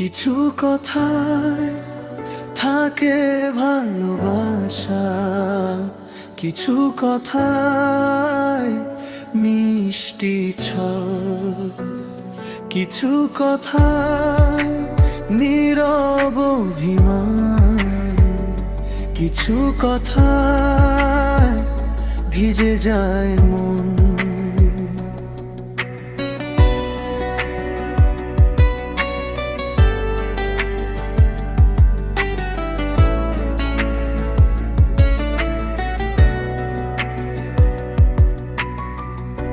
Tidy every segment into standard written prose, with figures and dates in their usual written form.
কিছু কথায় থাকে ভালোবাসা, কিছু কথায় মিষ্টি ছল, কিছু কথায় নীরব অভিমান, কিছু কথায় ভিজে যায় মন।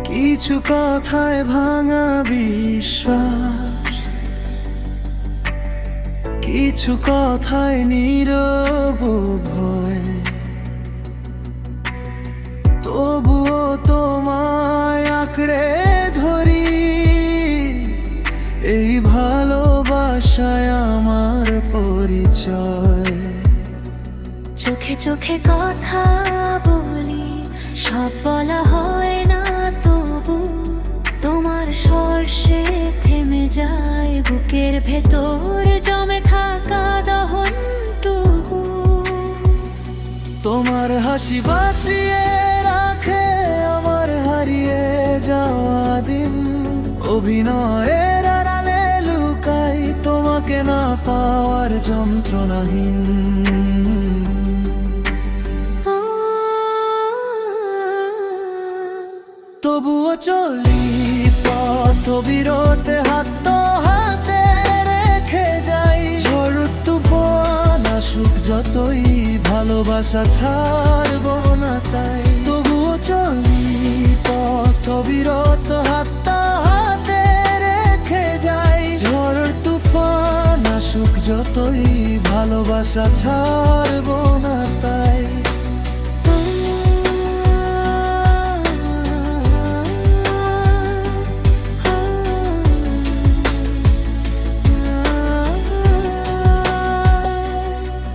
কিছু কথায় ভাঙা বিশ্বাস, কিছু কথায় নীরব ভয়, তবুও তোমায় আঁকড়ে ধরি। এই ভালোবাসায় আমার পরিচয়। চোখে চোখে কথা বলি, সব বলা হয় না, তবু তোমার স্পর্শে থেমে যায় বুকের ভেতর জমে থাকা দহনটুকু। তোমার হাসি বাঁচিয়ে রাখে আমার হারিয়ে যাওয়া দিন। অভিনয়ের আড়ালে লুকাই তোমাকে না পাওয়ার যন্ত্রণাহীন। তবুও চলি পথ বিরতে, হাত তো হাতে রেখে যাই। ঝড় তুফান আসুক যতই, ভালোবাসা ছাড়বো না তাই। তবুও চলি পথ বিরত, হাত তো হাতে রেখে যাই। ঝড় তুফান আসুক যতই, ভালোবাসা ছাড়বো না তাই।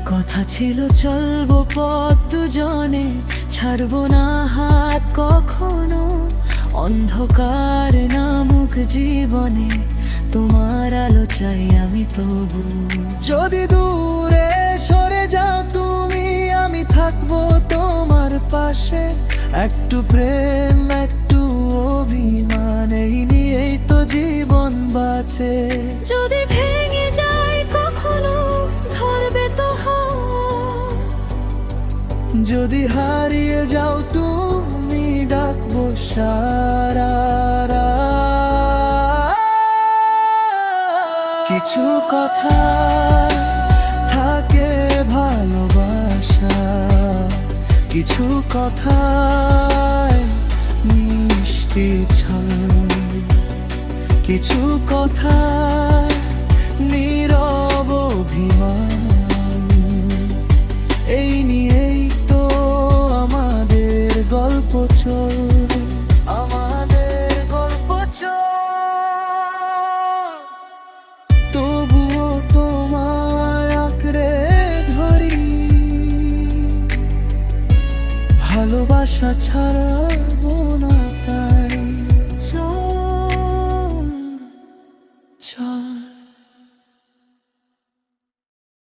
কথা ছিল চলবো পথ দুজনে, ছাড়বো না হাত কখনো। অন্ধকার নামুক জীবনে, তোমার আলো চাই আমি তবু। যদি দূরে সরে যাও তুমি, আমি থাকবো তোমার পাশে। একটু প্রেম একটু অভিমান, এই নিয়েই তো জীবন বাঁচে। যদি ভেঙে যায় কখনো, ধরবে তো হাত। যদি হারিয়ে যাও তুমি, ডাকবো সারা রাত। কিছু কথা থাকে ভালোবাসা, কিছু কথায় মিষ্টি ছল, কিছু কথায় নীরব অভিমান। এই নিয়েই তো আমাদের গল্প চল, আমাদের গল্প চল। তবুও তোমায় আঁকড়ে ধরি, ভালোবাসা ছাড়বো না।